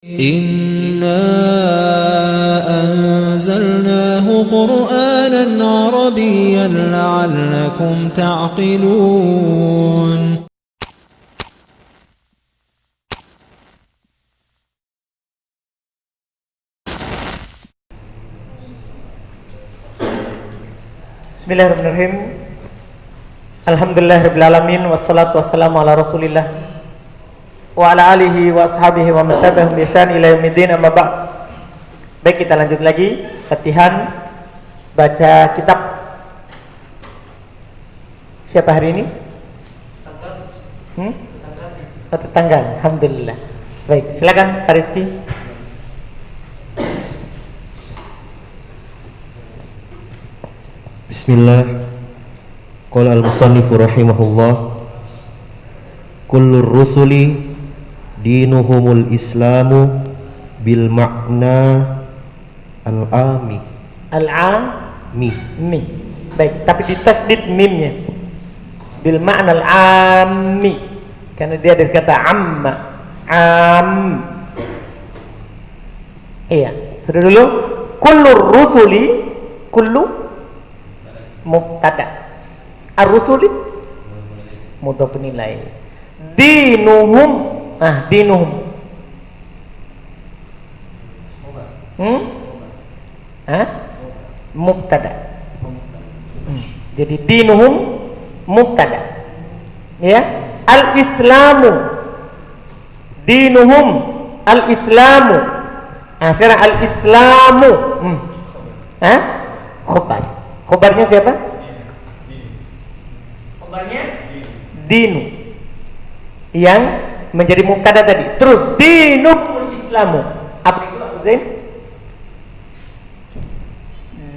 إنا أنزلناه قرآنا عربيا لعلكم تعقلون. Bismillahirrahmanirrahim. Alhamdulillahirabbil alamin wassalatu wassalamu ala Rasulillah wa ala alihi wa ashabihi wa man tabi'ahum bi ihsan ila yaumiddin, amma ba'd. Baik, kita lanjut lagi latihan baca kitab. Siapa hari ini? Tetangga. Alhamdulillah. Baik, silakan Pak Rizky. Bismillah. Qala al-musannifu rahimahullah, kullur rusuli dinuhumul islamu bil makna al-ami. Al-ami. Mi. Baik, tapi ditasdid mimnya. Bil makna al-ami. Karena dia dari kata amma. Am. Iya, sudah dulu. Kullur rusuli, kullu mubtada, ar-rusuli mudhafun ilaih, dinuhum, dinuhum mubtada. Jadi dinuhum mubtada, ya. Al-islamu, dinuhum al-islamu. Sekarang al-islamu khobar. Khobarnya siapa? Khobarnya dinu, yang menjadi mubtada tadi. Terus dinul islamu. Apa itu Abu Zain?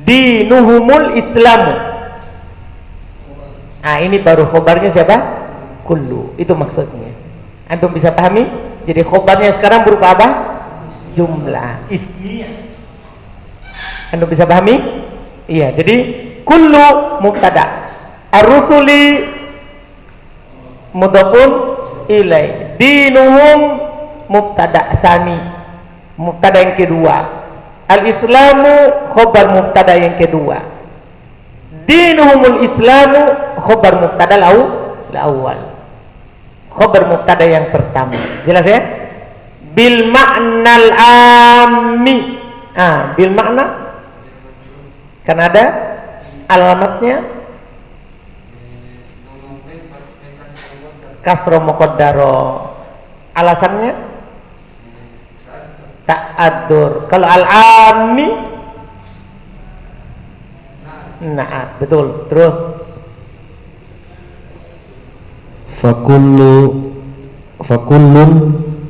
Dinuhumul islamu. Ini baru khobarnya siapa? Kullu. Itu maksudnya. Antum bisa pahami? Jadi khobarnya sekarang berupa apa? Jumlah ismiyah. Antum bisa pahami? Iya, jadi kullu mubtada, ar-rusuli mudhafun ilaih, dinuhum mubtada tsani, mubtada yang kedua, al-islamu khabar mubtada yang kedua, dinuhumul islamu khabar mubtada al-awwal, khabar mubtada yang pertama. Jelas ya? Bil ma'nal ammi. Bil makna kan ada alamatnya kasro muqaddaro, alasannya ta'addur. Kalau al-ammi betul. Terus fakullun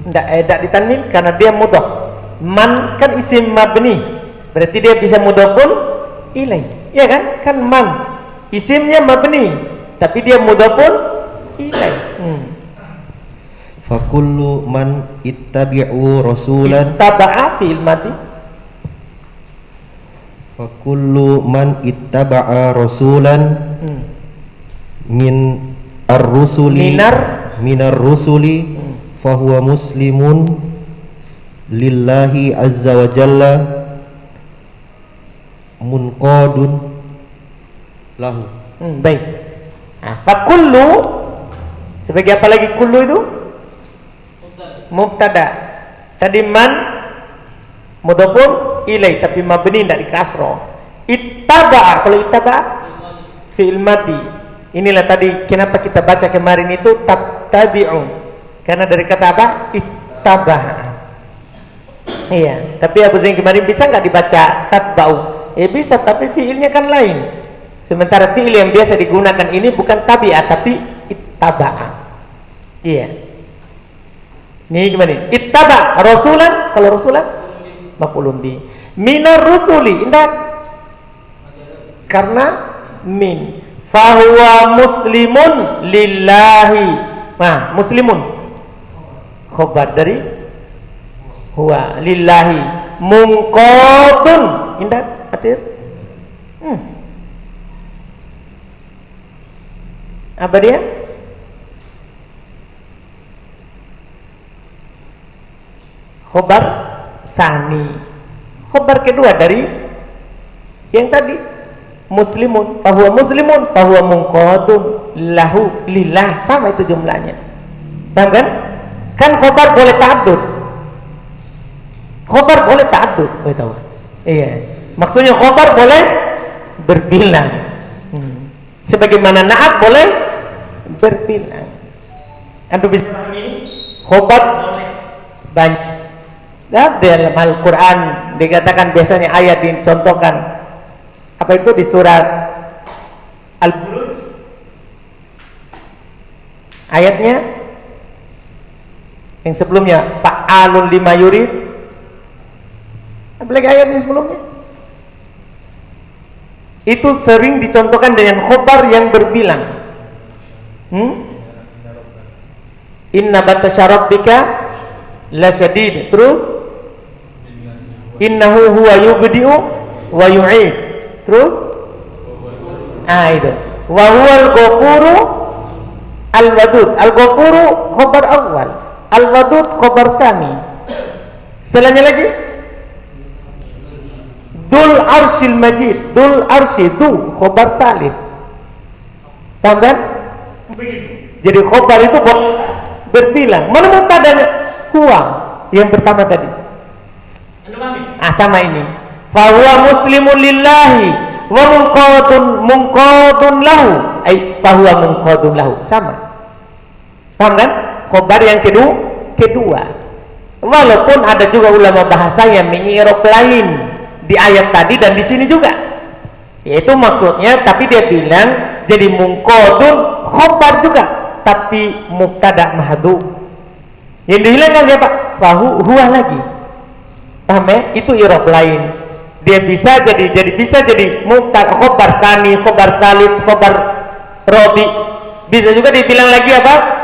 tidak ditanwin karena dia mudhaf. Man kan isim mabni, berarti dia bisa mudhafun ilaih, ya kan? Kan man isimnya mabni, tapi dia mudhafun ilaih. Fakullu man ittabi'u rasulan, ittaba'a fi'il madi. fakullu man ittaba'a rasulan min ar-rusuli, minar rusuli fahuwa muslimun lillahi azza wa jalla munqadun lahu. Baik. Fakullu sebagai apa lagi? Kullu itu mubtada. Tadi man mudhafun ilaih tapi mabni tidak dikasro. Ittaba, kalau ittaba fi'il madi. Inilah tadi kenapa kita baca kemarin itu tattabi'u, karena dari kata apa? Ittaba. Iya, tapi Abu Zain kemarin bisa nggak dibaca tatba'u? Bisa, tapi fiilnya kan lain. Sementara fiil yang biasa digunakan ini bukan tabi'ah tapi ittaba'a. Iya. Ini gimana? Ittaba rasulan, kalau rasulan maf'ulun bi. Minar rusuli, indah. Karena min. Fahuwa muslimun lillahi. Muslimun khobar dari huwa lillahi, munqadun, indah hadir. Apa dia? khobar tsani. Khobar kedua dari yang tadi, muslimun fahuwa munqadun lahu lillah, sama itu jumlahnya. Paham kan? Kan khobar boleh ta'addud. Khobar boleh ta'addud, tahu? Iya. Maksudnya khobar boleh berbilang. Sebagaimana na'at boleh berbilang. Antum bisa pahami? Khobar banyak. Dalam Al-Quran dikatakan biasanya ayat dicontohkan. Apa itu di surat Al-Buruj? Ayatnya yang sebelumnya fa'alun lima yurid. Apalagi ayatnya sebelumnya itu sering dicontohkan dengan khobar yang berbilang. Inna batasya rabbika lasyadid. Terus innahu huwa yubdi'u wa yu'id. Terus itu wa huwal ghafuru al-wadud. Al-ghafuru khobar awal, al-wadud khobar tsani. Setelahnya lagi dul arsyil majid. Dul arsy du khobar tsalits. Paham kan? Jadi khobar itu berbilang. Mana mubtadanya? Huwa yang pertama tadi. Sama ini. Fa huwa muslimun lillahi wa munqadun lahu. Fa huwa munqadun lahu. Sama. Paham kan? Khobar yang kedua. Walaupun ada juga ulama bahasa yang mengirob lain di ayat tadi dan di sini juga. Yaitu maksudnya, tapi dia bilang jadi munqadun khobar juga, tapi mubtada mahdhuf. Yang dihilangkan siapa? Huwa lagi. Paham ya? Itu irob lain. Dia bisa jadi mubtada, khobar tsani, khobar tsalits, khobar rabi. Bisa juga dibilang lagi apa?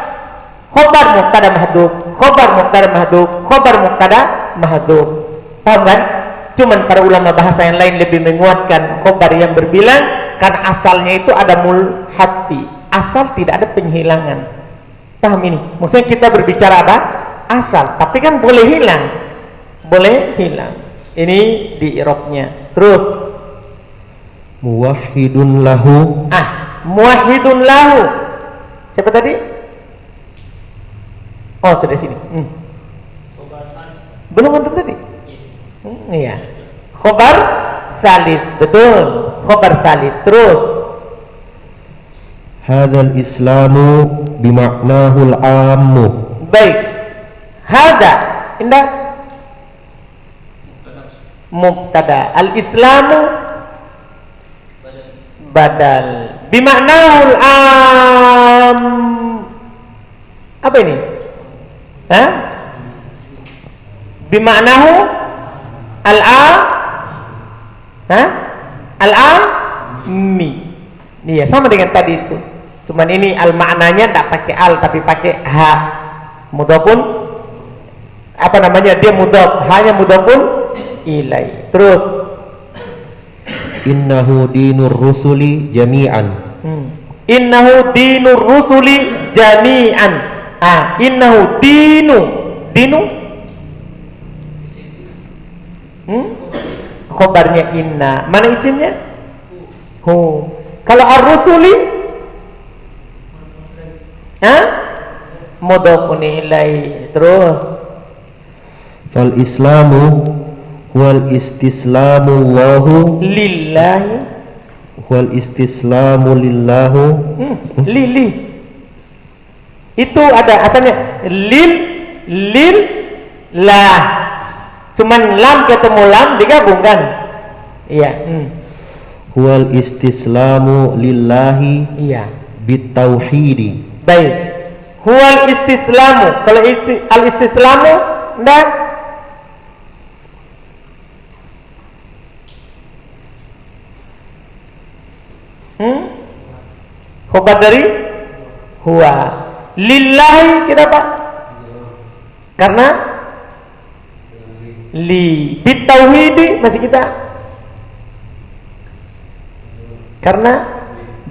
Khobar mubtada mahdhuf, khobar mubtada mahdhuf, khobar mubtada mahdhuf. Paham kan? Cuman para ulama bahasa yang lain lebih menguatkan khobar yang berbilang karena asalnya itu ada mulhati, asal tidak ada penghilangan. Paham ini? Maksudnya kita berbicara apa? Asal, tapi kan boleh hilang. Boleh hilang. Ini di i'rabnya. Terus muwahhidun lahu. Muwahhidun lahu. Siapa tadi? Oh, sudah sini. Belum untuk tadi? Iya. Khobar tsalits, betul. Khobar tsalits. Terus hadzal islamu bimaknahul ammu. Baik. Hadza indah mubtada, al-islamu badal, bimaknahul am. Apa ini? Bimaknahu al-ami. Iya, sama dengan tadi itu. Cuman ini al-maknanya tidak pakai al tapi pakai ha. Mudhafun dia mudhaf, hanya mudhafun ilai. Terus innahu dinur rusuli jami'an. Innahu dinur rusuli jami'an. Innahu dinu khobarnya inna. Mana isimnya? Hu. Kalau ar-rusuli mudhafun ilai. Terus fal islamu wal istislamu lahu lillahi wal istislamu lillahu. Lili itu ada asalnya lil lah, cuman lam ketemu lam digabungkan. Iya. Wal istislamu lillahi. Iya. Bitauhidi. Baik. Huwal istislamu. Kalau al istislamu dan khobar dari huwa. Lillahi kita apa? Karena li. Bitauhidi masih kita karena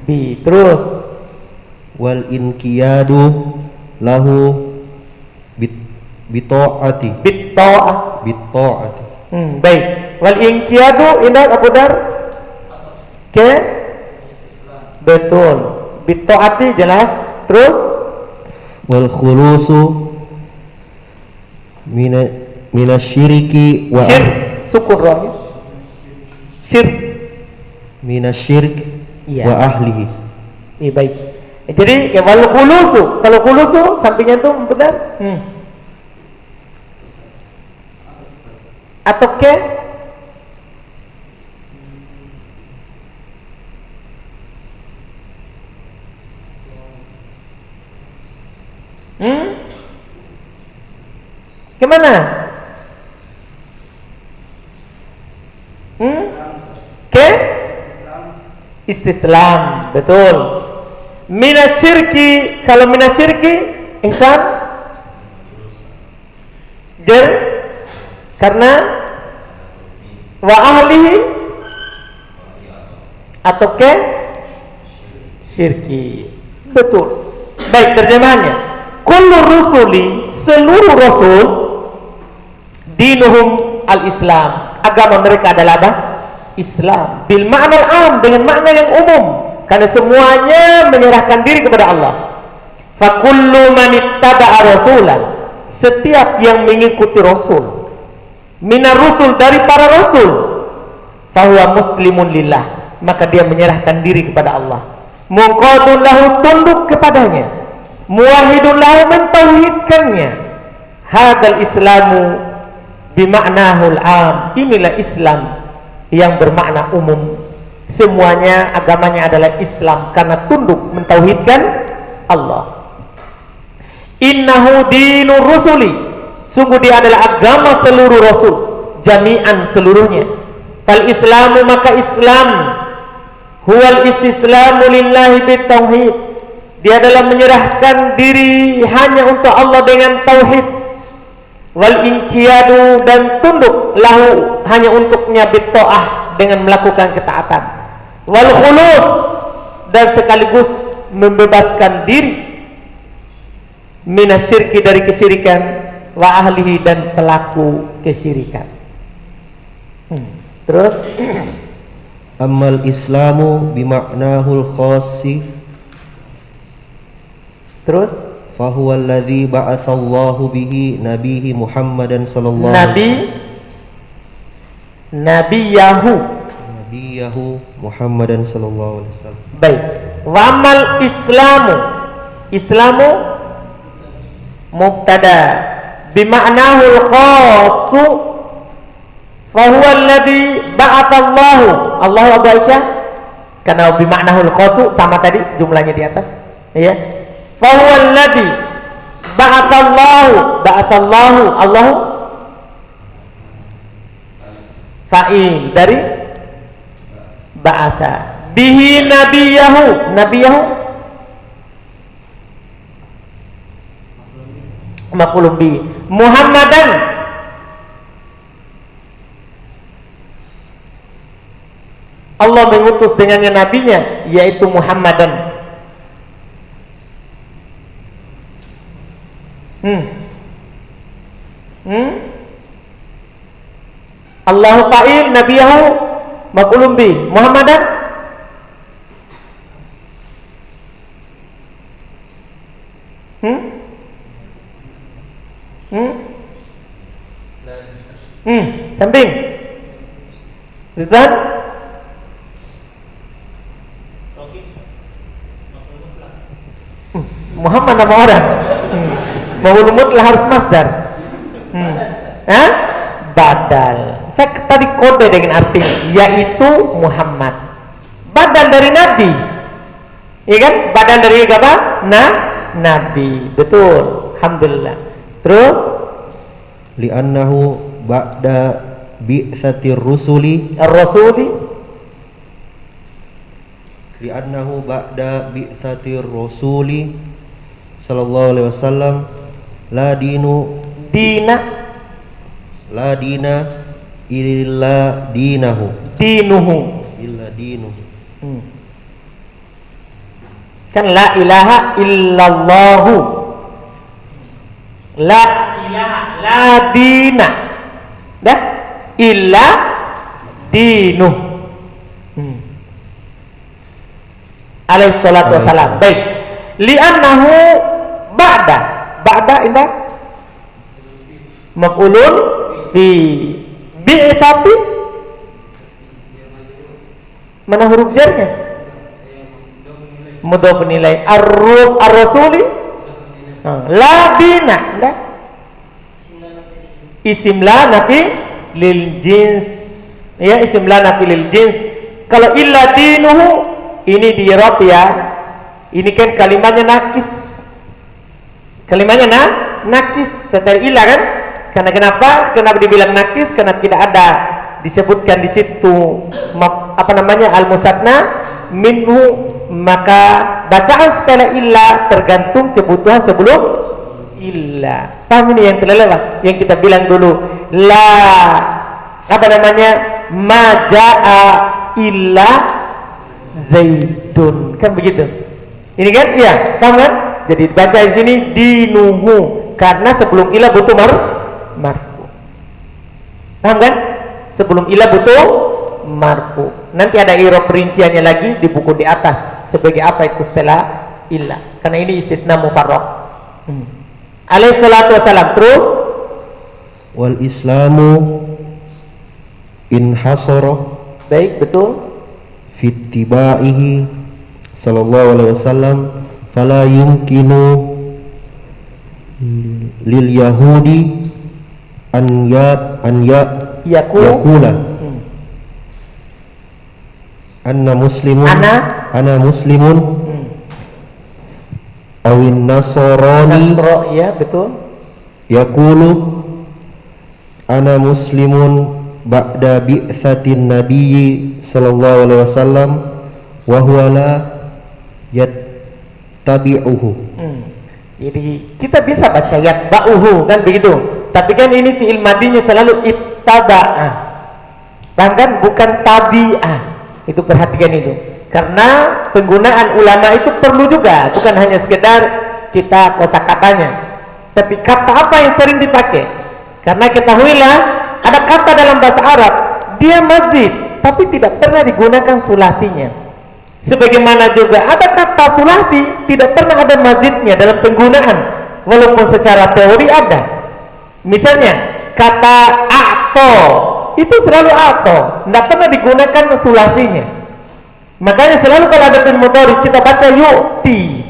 bi. Terus wal inqiyadu lahu Bita'ati. Bitta'ah. Bita'ati. Baik. Wal inqiyadu indah Abu Dar ke betul. Bitta'ati jelas. Terus Wal khulusu minasyirki wa syirk, sukun rohnya. Syirk. minasyirk Iya. wa ahlihi. Iya baik. Jadi wal khulusu, kalau khulusu sampingnya itu benar. Atau ke kemana? Ke istislam, betul. Minasyirki, kalau minasyirki insan karena wa ahlihi atau ke syirki, betul. Baik, terjemahannya kullu rusuli, seluruh rasul, dinuhum al-islam, agama mereka adalah apa? Islam, bil ma'na al-am, dengan makna yang umum, karena semuanya menyerahkan diri kepada Allah. Fa kullu man ittaba'a rasulan, setiap yang mengikuti rasul, minar rusul, dari para rasul, fahuwa muslimun lillah, maka dia menyerahkan diri kepada Allah. Munqadun lahu, tunduk kepadanya. Muwahhidun lahu, mentauhidkannya. Hadal islamu bima'nahul am, inilah Islam yang bermakna umum. Semuanya agamanya adalah Islam karena tunduk mentauhidkan Allah. Innahu dinur rusuli, sungguh dia adalah agama seluruh rasul, jami'an, seluruhnya. Fal islamu, maka Islam, huwal istislamu lillahi bitauhid, dia adalah menyerahkan diri hanya untuk Allah dengan tauhid. Wal inqiyadu, dan tunduk lahu, hanya untuknya bitta'ah, dengan melakukan ketaatan. Wal khulus, dan sekaligus membebaskan diri minasyirki, dari kesyirikan, wa ahlihi, dan pelaku kesyirikan. Terus Ammal islamu bima'nahul khassi, terus fahuwa alladhi ba'athallahu bihi nabihi Muhammadan sallallahu nabiyahu Muhammadan sallallahu alaihi wasallam. Baik. Wa amal islamu mubtada bima'nahul khassu, fahuwa alladhi ba'athallahu, Allahu Abu Aisyah, karena bima'nahul khassu sama tadi jumlahnya di atas, ya. Fahuwa alladhi ba'athallahu, Allahu fa'il dari ba'asa, bihi nabiyahu maf'ulun bihi, Muhammadan Allah mengutus dengannya nabinya, yaitu Muhammadan. Allahu fa'il, nabiyahu maf'ulun bihi, Muhammadan samping Ridwan Muhammad nama orang. Maf'ul mutlaq harus masdar. Badal. Saya tadi kode dengan arti yaitu Muhammad. Badal dari Nabi. Iya kan? Badal dari apa? Nabi. Betul. Alhamdulillah. Terus li'annahu ba'da bi'tsatir rusuli, li'annahu ba'da bi'tsatir rasuli sallallahu alaihi wasallam la dina illa dinuhu kan la ilaha illallahu, la ilaha, la dina. Dah? Illa dinuh. Alaihi salatu wassalam. Baik. Li'annahu ba'da indah maf'ulun fi bi'sati. Mana huruf jarnya? Mudhof nilai ar-rasuli. La dina. Dah? Isim la nafi lil jins. Ya, isim la nafi lil jins. Kalau illa dinuhu ini di Arab ya. Ini kan kalimatnya nakis. Kalimatnya nakis setelah illa kan? Karena kenapa? Kenapa dibilang nakis? Karena tidak ada disebutkan di situ al-musanna minhu, maka bacaan setelah illa tergantung kebutuhan sebelum illa. Paham ini yang telah lewat, yang kita bilang dulu la maja'a illa zaidun, kan begitu ini kan? Iya, paham kan? Jadi baca di sini dinuhu karena sebelum illa butuh marfu. Paham kan? Sebelum illa butuh marfu. Nanti ada i'rab perinciannya lagi di buku di atas sebagai apa itu setelah illa, karena ini istitsna mufarraq. Alaihi salatu wassalam. Terus wal islamu inhasara. Baik, betul. Fittiba'ihi sallallahu alaihi wasallam fala yumkinu lil yahudi an yakula ana muslimun awin nasrani. Ya, betul. Yaqulu ana muslimun ba'da bi'tsatin nabiyyi sallallahu alaihi wasallam wa huwa la yattabi'uhu. Jadi kita bisa baca yatba'uhu kan begitu. Tapi kan ini fi'il madinya selalu ittaba'ah. Bahkan bukan tabi'ah. Itu perhatikan itu. Karena penggunaan ulama itu perlu juga, bukan hanya sekedar kita kosakatanya, tapi kata apa yang sering dipakai. Karena ketahuilah ada kata dalam bahasa Arab dia mazid tapi tidak pernah digunakan sulasinya. Sebagaimana juga ada kata sulasi tidak pernah ada mazidnya dalam penggunaan, walaupun secara teori ada. Misalnya kata ato itu selalu ato, tidak pernah digunakan sulasinya. Makanya selalu kalau ada fi'il mudhari kita baca yu'ti.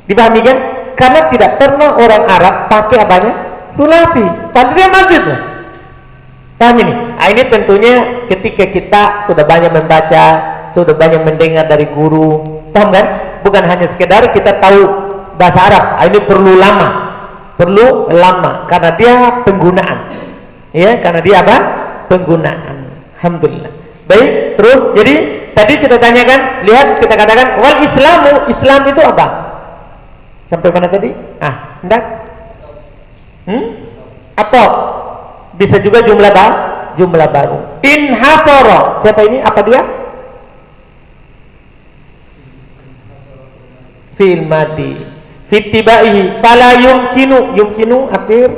Dipahami kan? Karena tidak pernah orang Arab pakai apanya? Sulasi. Padahal dia mazid. Paham ini? Nah, ini tentunya ketika kita sudah banyak membaca, sudah banyak mendengar dari guru. Paham kan? Bukan hanya sekedar kita tahu bahasa Arab. Nah, ini perlu lama karena dia penggunaan. Ya, karena dia apa? Penggunaan. Alhamdulillah. Baik, terus jadi tadi kita tanyakan, lihat kita katakan wal islamu, Islam itu apa? Sampai mana tadi? Hendak? Apa? Bisa juga jumlah baru. Inhasara. Siapa ini? Apa dia? Fi'il madi. Fitibaihi fala yumkinu akhir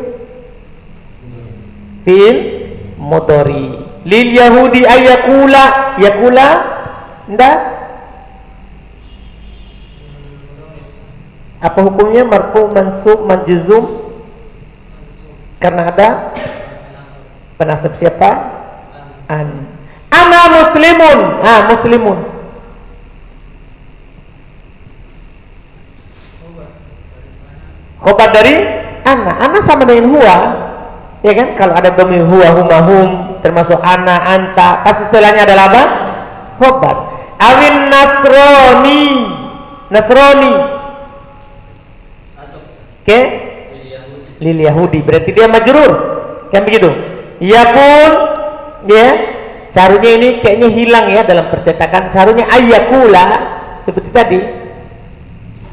fi'il mudhari. Lil yahudi ayakula ndak? Apa hukumnya marfu mansub majzum? Karena ada penasab siapa? Ana muslimun. Muslimun. Khobar dari ana sama dengan huwa. Ya kan? Kalau ada dhamir huwa, huma, hum, termasuk ana, anta, pasti setelahnya adalah apa? Khobar. Awin Nasrani. Oke? Lil Yahudi. Berarti dia majrur. Kan begitu? Yakul, ya. Seharusnya ini kayaknya hilang ya dalam percetakan. Seharusnya ayyakula seperti tadi.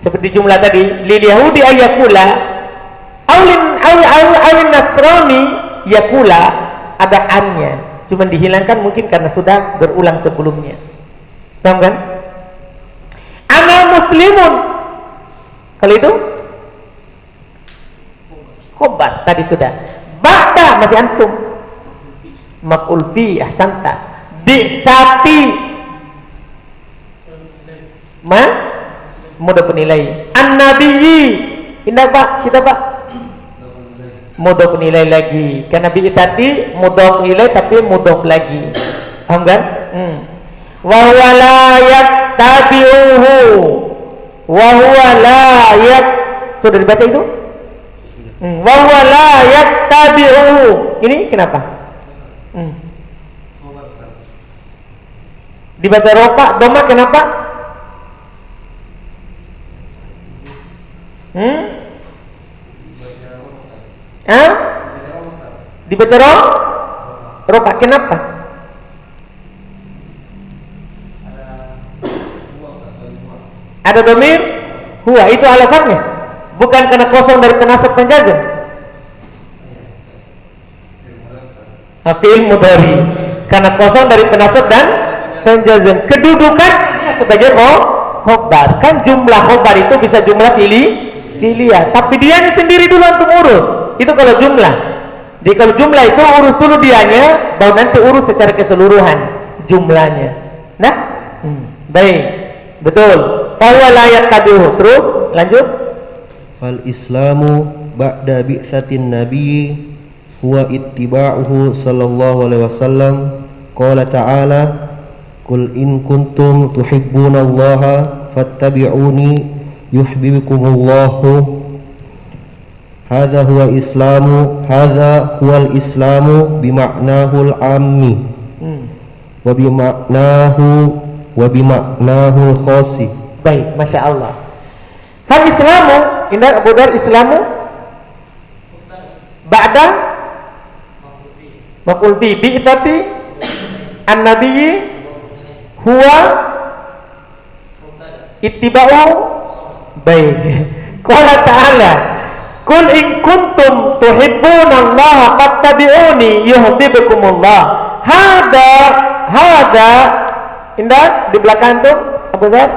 Seperti jumlah tadi, lil Yahudi ayyakula. Awin Nasrani yakula, ada annya, cuma dihilangkan mungkin karena sudah berulang sebelumnya. Paham kan? Ana muslimun. Kalau itu khobar tadi sudah. Ba'da masih antum. Maf'ul fi ahsanta. Bi'sati mudhof ilaih. An-nabiyyi indah Pak, kita Pak. Mudhof ilaih lagi. Karena bi'sati mudhof ilaih tapi mudhof lagi. Paham kan? Wa huwa la yattabi'uhu. Wa huwa la sudah dibaca itu? Wa huwa la yattabi'uhu. Ini kenapa? Dibaca rofa doma kenapa? Dibaca rofa kenapa? Ada domir huwa, itu alasannya, bukan karena kosong dari penasab penjazam. Fi'il mudhari karena kosong dari penasab dan penjazam. Kedudukan sebagai khobar, kan jumlah khobar itu bisa jumlah fi'liyah, tapi dianya sendiri dulu antum urus. Itu kalau jumlah. Jadi kalau jumlah itu urus dulu dianya, baru nanti urus secara keseluruhan jumlahnya. Nah, baik, betul. Fahuwa la yattabi'uhu. Terus lanjut. Fal islamu ba'da bi'tsatin nabiy huwa ittiba'uhu sallallahu alaihi wasallam. Qala ta'ala qul in kuntum tuhibbunallaha fattabi'uni yuhibbukumullahu. Hadza huwa al-islamu bima'nahul ammi wa bima'nahul khasi. Baik, Masya Allah. Fal islamu, indah Abu Dar, islamu ba'da maf'ul fi bi'tsati an-nabiyyi huwa ittiba'u. Baik. Qala ta'ala qul in kuntum tuhibbunallaha fattabi'uni yuhibbukumullah. Hada indah di belakang tuh Abu Dar.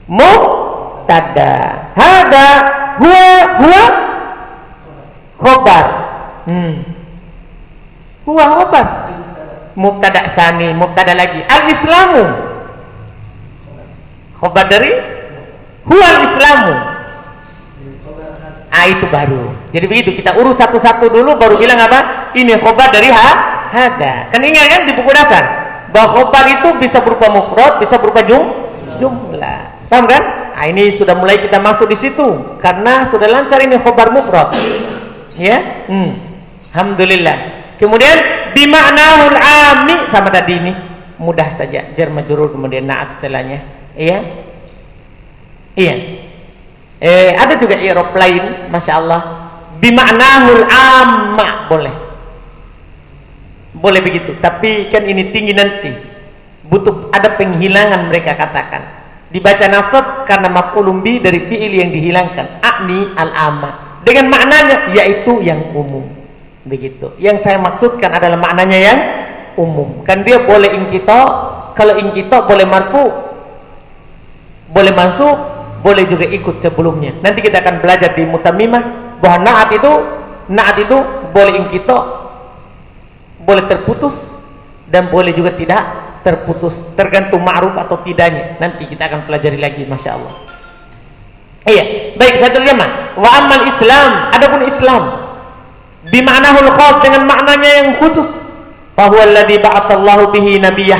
Mubtada. Hada huwa khobar. Huwa khobar. Mubtada tsani, mubtada lagi. Al-islamu khobar dari huwa al-islamu. Itu baru. Jadi begitu, kita urus satu-satu dulu baru bilang apa? Ini khobar dari hada. Kan ingat kan di buku dasar bahwa khobar itu bisa berupa mufrad, bisa berupa jumlah. Paham kan? Ini sudah mulai kita masuk di situ karena sudah lancar ini khobar mufrad. Ya? Alhamdulillah. Kemudian bima'nahul ammi sama tadi ini mudah saja, jar majrur kemudian na'at setelahnya. Iya. Ada juga i'rab lain, Masya Allah. Bima'nahul amma boleh begitu, tapi kan ini tinggi nanti, butuh ada penghilangan. Mereka katakan dibaca nasab karena maf'ulun bi dari fi'il yang dihilangkan, a'ni al-amma, dengan maknanya yaitu yang umum. Begitu. Yang saya maksudkan adalah maknanya yang umum. Kan dia boleh inqita, kalau inqita boleh marfu, boleh mansub, boleh juga ikut sebelumnya. Nanti kita akan belajar di mutammimah bahwa na'at itu boleh inqita, boleh terputus, dan boleh juga tidak terputus, tergantung ma'ruf atau tidaknya. Nanti kita akan pelajari lagi, Masya Allah. Baik, saya terjemah. Wa ammal Islam, adapun Islam bima'nahul khas, dengan maknanya yang khusus, fahuwa alladhi ba'atallahu bihi nabiyah,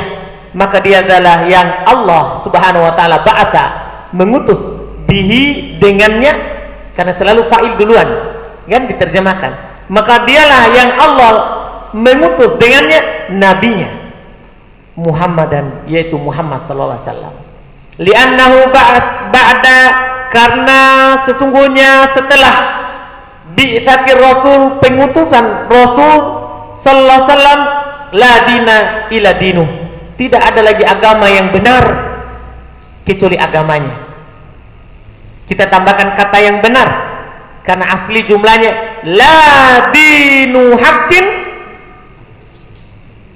maka dia adalah yang Allah subhanahu wa ta'ala ba'asa, mengutus, bihi dengannya, karena selalu fa'il duluan kan diterjemahkan, maka dialah yang Allah mengutus dengannya nabinya Muhammadan, yaitu Muhammad sallallahu alaihi wasallam. Li'annahu ba'da, karena sesungguhnya setelah bi'tsatir rasul, pengutusan Rasul sallallahu alaihi wasallam, la dina ila dinuh, tidak ada lagi agama yang benar kecuali agamanya. Kita tambahkan kata yang benar karena asli jumlahnya la dinu haqqin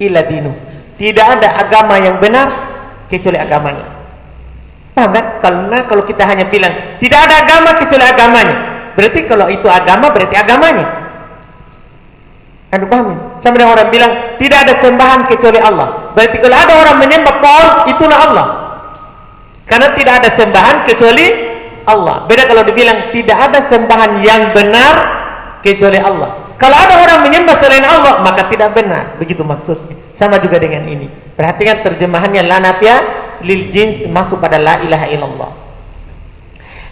ila dinuh, tidak ada agama yang benar kecuali agamanya. Paham kan? Karena kalau kita hanya bilang tidak ada agama kecuali agamanya, berarti kalau itu agama berarti agamanya. Anda paham? Sama dengan orang bilang tidak ada sembahan kecuali Allah. Berarti kalau ada orang menyembah pohon, itulah Allah. Karena tidak ada sembahan kecuali Allah. Beda kalau dibilang tidak ada sembahan yang benar kecuali Allah. Kalau ada orang menyembah selain Allah, maka tidak benar. Begitu maksudnya. Sama juga dengan ini. Perhatikan terjemahannya, la nafya lil jins, masuk pada la ilaha illallah.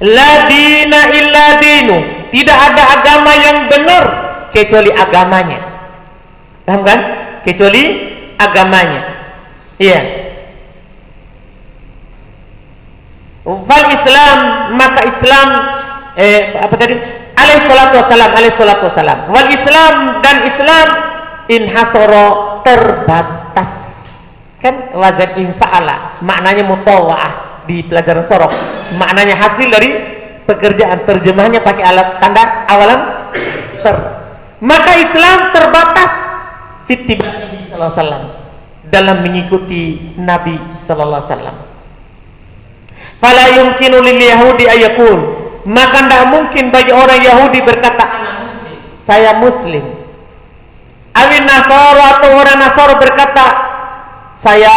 La dina illa dinu. Tidak ada agama yang benar kecuali agamanya. Paham kan? Kecuali agamanya. Iya. Fal Islam, maka Islam apa tadi? Alaihi salatu wassalam. Wal Islam, dan Islam inhasara, terbatas. Kan wazan infa'ala maknanya mutawa'ah di pelajaran sorok. Maknanya hasil dari pekerjaan. Terjemahannya pakai alat tanda awalan ter. Maka Islam terbatas fittiba'i sallallahu alaihi wasallam, dalam mengikuti Nabi sallallahu alaihi wasallam. Fala yumkinu lil yahudi ayakul, maka tidak mungkin bagi orang Yahudi berkata saya muslim. Awin Nasara, atau orang Nasara berkata saya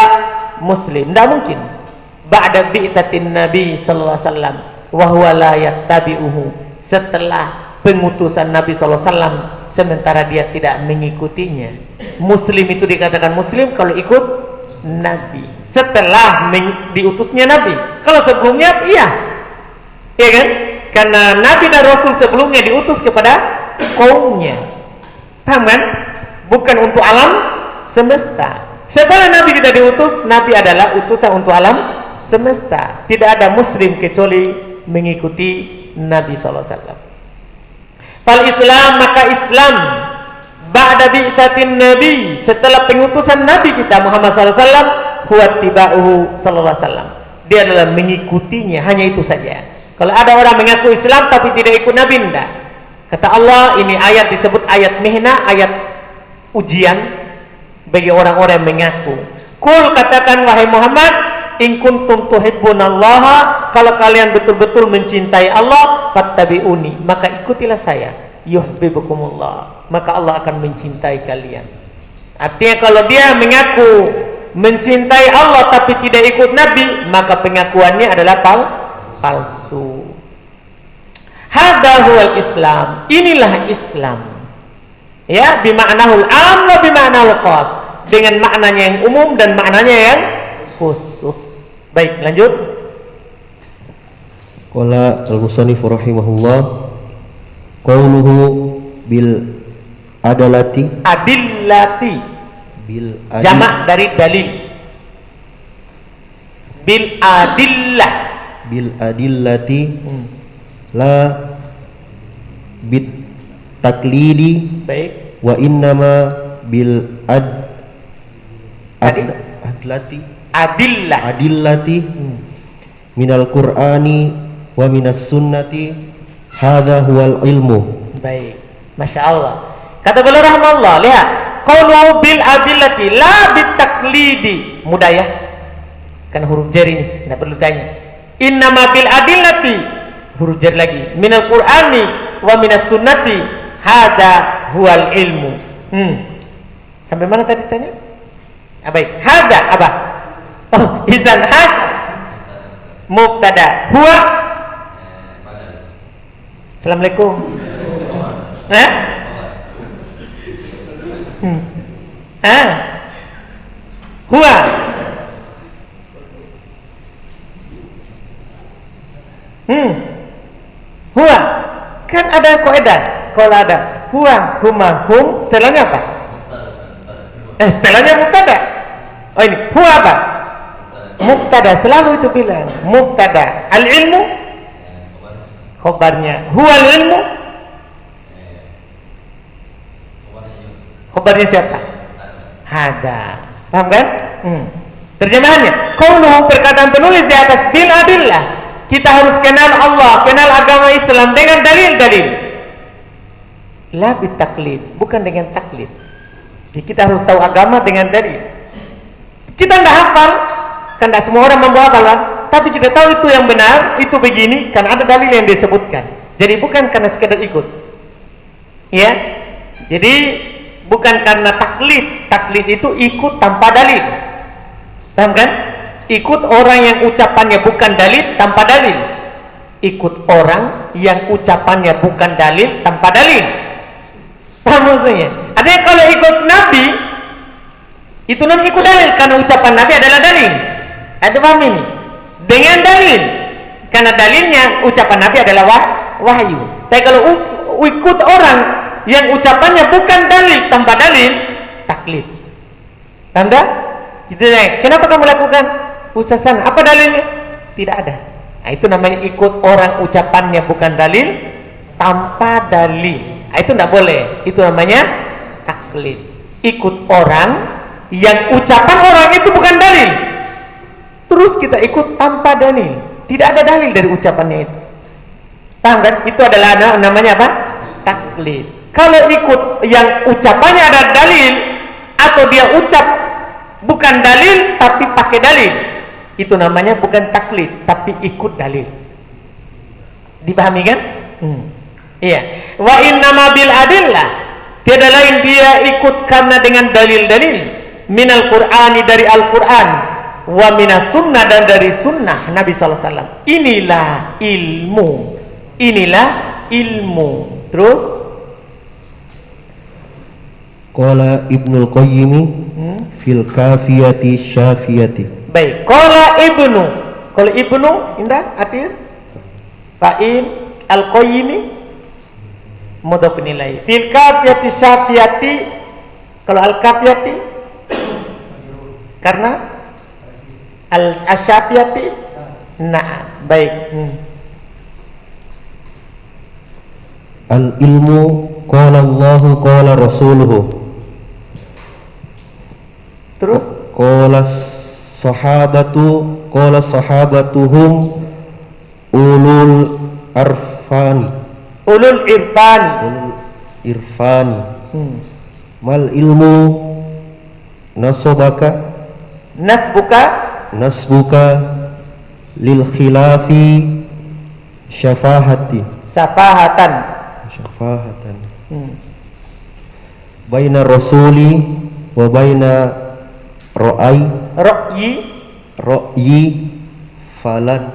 muslim, tidak mungkin. Ba'da bi'tsatin Nabi sallallahu alaihi wasallam wa huwa la yattabi'uhu, setelah pengutusan Nabi sallallahu alaihi wasallam sementara dia tidak mengikutinya. Muslim itu dikatakan muslim kalau ikut Nabi setelah diutusnya Nabi. Kalau sebelumnya iya kan? Karena Nabi dan Rasul sebelumnya diutus kepada kaumnya. Paham kan? Bukan untuk alam semesta. Setelah Nabi tidak diutus, Nabi adalah utusan untuk alam semesta. Tidak ada muslim kecuali mengikuti Nabi sallallahu alaihi wasallam. Fal Islam, maka Islam ba'da bi'tsatin Nabi, setelah pengutusan Nabi kita Muhammad sallallahu alaihi wasallam, huwa tibauhu sallallahu alaihi wasallam. Dia adalah mengikutinya, hanya itu saja. Kalau ada orang mengaku Islam tapi tidak ikut Nabi, tidak. Kata Allah, ini ayat disebut ayat mihna, ayat ujian bagi orang-orang yang mengaku. Kul, katakan wahai Muhammad, in kuntum tuhibbunallaha, kalau kalian betul-betul mencintai Allah, fattabi'uni, maka ikutilah saya, yuhibbukumullah, maka Allah akan mencintai kalian. Artinya kalau dia mengaku mencintai Allah tapi tidak ikut Nabi, maka pengakuannya adalah palsu. Hadza huwal Islam, inilah Islam. Ya, bima'nahul am wa bima'nahul khas, dengan maknanya yang umum dan maknanya yang khusus. Baik, lanjut. Qala al-musannif rahimahullah, qauluhu bil adillati, jamak dari dalil. Bil adillati la bit taklidi. Baik. Wa innama bil adillati minal qur'ani wa minas sunnati, hadza huwal ilmu. Baik, Masya Allah. Kata beliau rahmatullah, lihat, qaulu bil adillati la bit taklidi, mudah ya, kan huruf jar ini, tidak perlu tanya. Innama bil adillati, huruf jar lagi, minal qur'ani wa minas sunnati, hadza huwal ilmu. Sampai mana tadi tanya? Baik, hadza apa? Oh, izan had mubtada, huwa. Assalamualaikum. Huwa huwa, kan ada kaidah. Kalau ada huwa, huma, hum, setelahnya apa? Setelahnya mubtada. Oh, ini huwa apa? Mubtada, selalu itu bilang mubtada. Al ilmu khabarnya, huwa al ilmu khabarnya siapa? Hada. Paham kan? Terjemahannya, qauluhu, perkataan penulis di atas bil adillah, kita harus kenal Allah, kenal agama Islam dengan dalil-dalil. La bitaklid, bukan dengan taklid. Jadi kita harus tahu agama dengan dalil. Kita tidak hafal, kan tidak semua orang membawa hafalan, tapi kita tahu itu yang benar, itu begini, kan ada dalil yang disebutkan. Jadi bukan karena sekedar ikut. Ya. Jadi bukan karena taklid. Taklid itu ikut tanpa dalil. Paham kan? Ikut orang yang ucapannya bukan dalil tanpa dalil. Ikut orang yang ucapannya bukan dalil tanpa dalil. Paham maksudnya? Artinya kalau ikut Nabi, itu namanya ikut dalil karena ucapan Nabi adalah dalil. Ada paham ini? Dengan dalil. Karena dalilnya ucapan Nabi adalah wahyu. Tapi kalau ikut orang yang ucapannya bukan dalil tanpa dalil, taklid. Paham tak? Gitu ya. Kenapa kamu lakukan? Ustaz sana, apa dalilnya? Tidak ada. Nah, itu namanya ikut orang ucapannya bukan dalil tanpa dalil. Nah, itu tidak boleh. Itu namanya taklid. Ikut orang yang ucapan orang itu bukan dalil, terus kita ikut tanpa dalil. Tidak ada dalil dari ucapannya itu. Paham kan? Itu adalah namanya apa? Taklid. Kalau ikut yang ucapannya ada dalil, atau dia ucap bukan dalil tapi pakai dalil, itu namanya bukan taklid tapi ikut dalil. Dipahami kan? Iya. Wa innama bil adillah, tiada lain dia ikut karena dengan dalil-dalil minal Qur'ani, dari Al-Qur'an, wa minas sunnah, dan dari sunnah Nabi sallallahu alaihi wasallam. Inilah ilmu. Inilah ilmu. Terus qala Ibnul Qayyim fil kafiyati syafiyati. Baik, qala Ibnu. Kalau Ibnu indah atir fa'il Al-Qayyimi mudhaf nilai. Fil kafiyati syafiyati. Kalau al-kafiyati karena al-syafiyati. Nah, baik. Al-ilmu qala Allahu qala rasuluhu. Terus Qala sahabatuhum ulul arfani. ulul irfan. Ulul irfani. Mal ilmu nasbuka lil khilafi safahatan. Baina rasuli wa baina ra'yi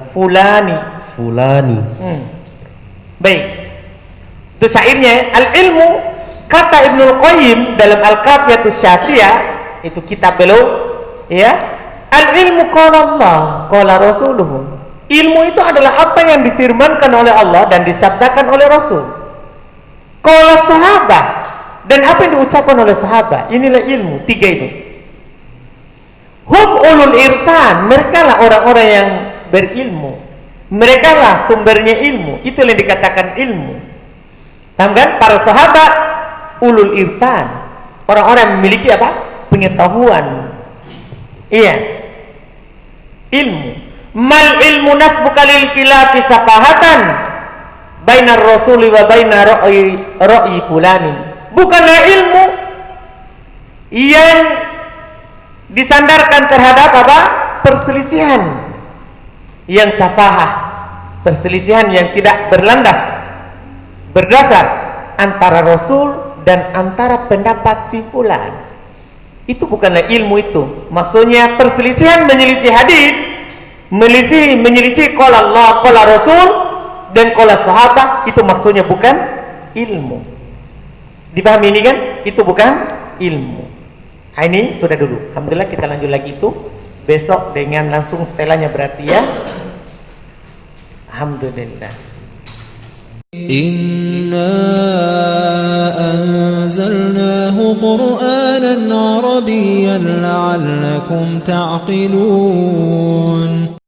fulani. Baik, itu syairnya. Al-ilmu, kata Ibnul Qayyim dalam Al-Kafiyatus Syafiyah, itu kitab beliau, ya. Al-ilmu qala Allah qala rasuluhu. Ilmu itu adalah apa yang difirmankan oleh Allah dan disabdakan oleh Rasul. Qala sahabat, dan apa yang diucapkan oleh sahabat. Inilah ilmu, tiga itu. Hum ulul irfan, mereka lah orang-orang yang berilmu. Mereka lah sumbernya ilmu. Itu yang dikatakan ilmu. Paham kan? Para sahabat ulul irfan, orang-orang yang memiliki apa? Pengetahuan. Iya. Ilmu. Mal ilmu nasbuka lil khilafi safahatan bainar rasuli wa bainar ra'yi fulani. Bukanlah ilmu yang disandarkan terhadap apa? Perselisihan yang safahah, perselisihan yang tidak berdasar antara Rasul dan antara pendapat si fulan. Itu bukanlah ilmu itu. Maksudnya perselisihan menyelisih hadis, menyelisih qala Allah, qala Rasul dan qala sahabat, itu maksudnya bukan ilmu. Dipahami ini kan? Itu bukan ilmu. Nah, ini sudah dulu. Alhamdulillah, kita lanjut lagi itu besok dengan langsung setelahnya berarti ya. Alhamdulillah. Inna anzalnahu Qur'anan Arabiyyan la'allakum ta'qilun.